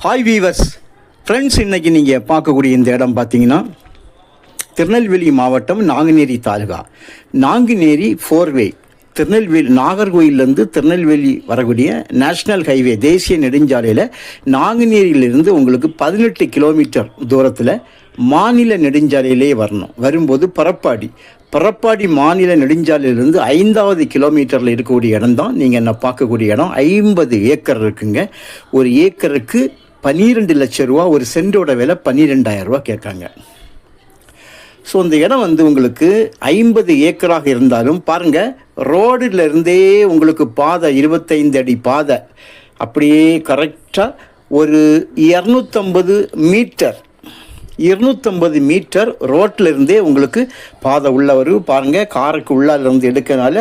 Hi viewers friends, இன்றைக்கி நீங்கள் பார்க்கக்கூடிய இந்த இடம் பார்த்தீங்கன்னா திருநெல்வேலி மாவட்டம் நாங்குநேரி தாலுகா, நாங்குநேரி 4-வே, திருநெல்வேலி நாகர்கோயிலேருந்து திருநெல்வேலி வரக்கூடிய நேஷ்னல் ஹைவே தேசிய நெடுஞ்சாலையில் நாங்குநேரியிலிருந்து உங்களுக்கு 18 கிலோமீட்டர் தூரத்தில் மாநில நெடுஞ்சாலையிலே வரணும். வரும்போது பரப்பாடி மாநில நெடுஞ்சாலையிலிருந்து 5வது கிலோமீட்டரில் இருக்கக்கூடிய இடம் தான் நீங்கள் என்ன பார்க்கக்கூடிய இடம். 50 ஏக்கர் இருக்குங்க. ஒரு ஏக்கருக்கு 12 லட்சம் ரூபா, ஒரு சென்டோட விலை 12,000 ரூபா கேட்காங்க. ஸோ இந்த இடம் உங்களுக்கு 50 ஏக்கராக இருந்தாலும் பாருங்கள், ரோடுலேருந்தே உங்களுக்கு பாதை 25 அடி பாதை அப்படியே கரெக்டாக ஒரு 250 மீட்டர் ரோட்டில் இருந்தே உங்களுக்கு பாதை உள்ள வரும். பாருங்கள், காருக்கு உள்ளாலேருந்து எடுக்கனால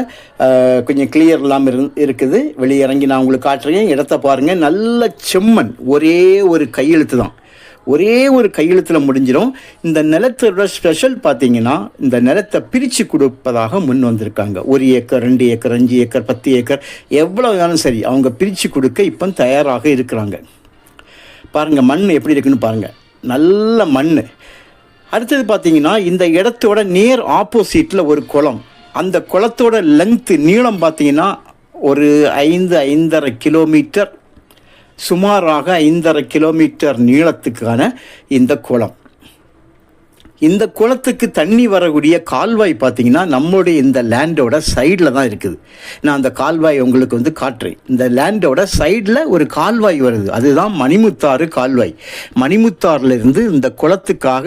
கொஞ்சம் கிளியர் இல்லாமல் இருக்குது. வெளியே இறங்கி நான் உங்களுக்கு காட்டுறேன். இடத்த பாருங்கள், நல்ல செம்மண், ஒரே ஒரு கையெழுத்தில் முடிஞ்சிடும். இந்த நிலத்தோட ஸ்பெஷல் பார்த்தீங்கன்னா, இந்த நிலத்தை பிரித்து கொடுப்பதாக முன் வந்திருக்காங்க. 1 ஏக்கர், 2 ஏக்கர், 5 ஏக்கர், 10 ஏக்கர், எவ்வளோ வேணும் சரி, அவங்க பிரித்து கொடுக்க இப்போ தயாராக இருக்கிறாங்க. பாருங்கள், மண் எப்படி இருக்குன்னு பாருங்கள், நல்ல மண். அடுத்தது பார்த்தீங்கன்னா, இந்த இடத்தோட நேர் ஆப்போசிட்டில் ஒரு குளம். அந்த குளத்தோட லென்த்து நீளம் பார்த்தீங்கன்னா ஒரு 5.5 கிலோமீட்டர், சுமாராக 5.5 கிலோமீட்டர் நீளத்துக்கான இந்த குளம். இந்த குளத்துக்கு தண்ணி வரக்கூடிய கால்வாய் பார்த்தீங்கன்னா நம்மளுடைய இந்த லேண்டோட சைடில் தான் இருக்குது. நான் அந்த கால்வாய் உங்களுக்கு காட்டுறேன். இந்த லேண்டோட சைடில் ஒரு கால்வாய் வருது, அதுதான் மணிமுத்தாறு கால்வாய். மணிமுத்தாறுலேருந்து இந்த குளத்துக்காக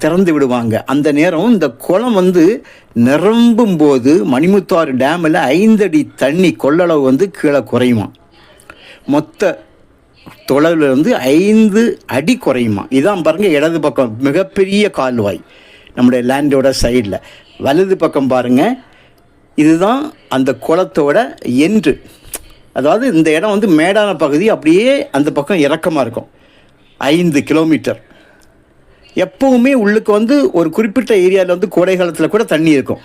திறந்து விடுவாங்க. அந்த நேரம் இந்த குளம் நிரம்பும் போது மணிமுத்தாறு டேமில் 5 அடி தண்ணி கொள்ளளவு கீழே குறையுமா. மொத்த தொலைவில் 5 அடி குறையுமா. இதான் பாருங்கள், இடது பக்கம் மிகப்பெரிய கால்வாய் நம்முடைய லேண்டோட சைடில். வலது பக்கம் பாருங்கள், இதுதான் அந்த குளத்தோட எண்டு. அதாவது இந்த இடம் மேடான பகுதி, அப்படியே அந்த பக்கம் இறக்கமாக இருக்கும். 5 கிலோமீட்டர். எப்போவுமே உள்ளுக்கு ஒரு குறிப்பிட்ட ஏரியாவில் கோடை காலத்தில் கூட தண்ணி இருக்கும்.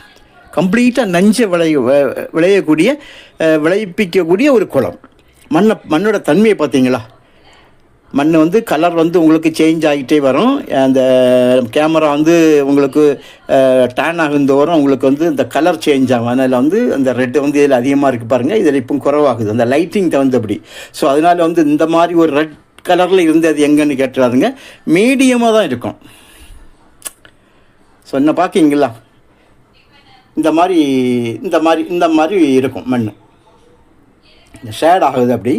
கம்ப்ளீட்டாக நஞ்சை விளைவிக்கக்கூடிய ஒரு குளம். மண்ணோட தன்மையை பார்த்தீங்களா. மண் கலர் உங்களுக்கு சேஞ்ச் ஆகிட்டே வரும். அந்த கேமரா உங்களுக்கு டேன் ஆகுந்தோறும் உங்களுக்கு இந்த கலர் சேஞ்ச் ஆகும். அதனால் அந்த ரெட்டு இதில் அதிகமாக இருக்குது பாருங்கள், இதில் இப்போ குறைவாகுது அந்த லைட்டிங் தகுந்தபடி. ஸோ அதனால் இந்த மாதிரி ஒரு ரெட் கலரில் இருந்து அது எங்கன்னு கேட்டுறாதுங்க, மீடியமாக தான் இருக்கும். ஸோ என்ன பார்க்கிங்களா, இந்த மாதிரி இருக்கும் மண், ஷேட் ஆகுது அப்படி.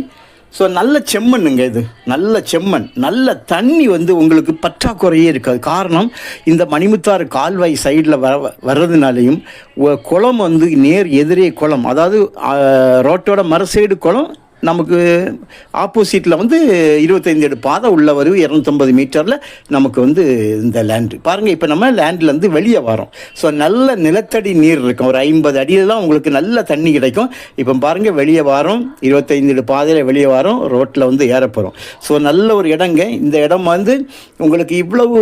ஸோ நல்ல செம்மண்ணுங்க, இது நல்ல செம்மண், நல்ல தண்ணி உங்களுக்கு பற்றாக்குறையே இருக்காது. காரணம், இந்த மணிமுத்தாறு கால்வாய் சைடில் வர்றதுனாலையும் குளம் நேர் எதிரே குளம், அதாவது ரோட்டோட மறு சைடு குளம், நமக்கு ஆப்போசிட்டில் 25 அடி பாதை உள்ள வரும். 250 மீட்டரில் நமக்கு இந்த லேண்டு பாருங்கள். இப்போ நம்ம லேண்ட்லேருந்து வெளியே வரோம். ஸோ நல்ல நிலத்தடி நீர் இருக்கும். ஒரு 50 அடியிலாம் உங்களுக்கு நல்ல தண்ணி கிடைக்கும். இப்போ பாருங்கள், வெளியே வரோம், 25 அடி பாதையில் வெளியே வரோம், ரோட்டில் ஏறப்போகிறோம். ஸோ நல்ல ஒரு இடங்க. இந்த இடம் உங்களுக்கு இவ்வளவு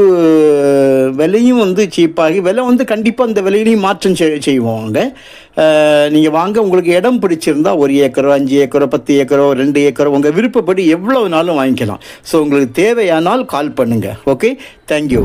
விலையும் சீப்பாகி, விலை கண்டிப்பாக இந்த விலையிலையும் மாற்றம் செய்வோங்க. நீங்கள் வாங்க, உங்களுக்கு இடம் பிடிச்சிருந்தா 1 ஏக்கரோ, 5 ஏக்கரோ, 10 ஏக்கரோ, 2 ஏக்கரோ, உங்கள் விருப்பப்படி எவ்வளவு நாளும் வாங்கிக்கலாம். ஸோ உங்களுக்கு தேவையானால் கால் பண்ணுங்கள். Okay, thank you.